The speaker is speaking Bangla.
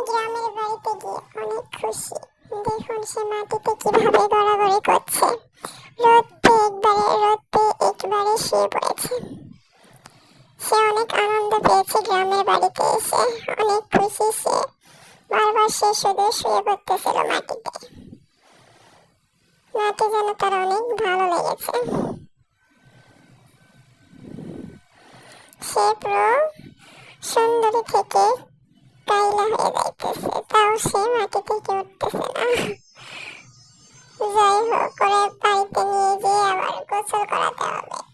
গ্রামের বাড়িতে গিয়ে অনেক খুশি। দেখুন সে মাটিতে কিভাবে গড়াগড়ি করছে। রোদ পেয়ে একবারে শুয়ে পড়েছে। সে অনেক আনন্দ পেয়েছে গ্রামের বাড়িতে এসে, অনেক খুশি সে। বারবার সে শুধু শুয়ে পড়তেছিল মাটিতে। মাটি যেন তার অনেক ভালো লেগেছে। সে পুরো সুন্দরী থেকে কাইলা হয়ে যাইতেছে, তাও সে মাটি থেকে উঠতেছে না। যাই হোক, করে বাড়িতে নিয়ে গিয়ে আবার গোসল করাতে হবে।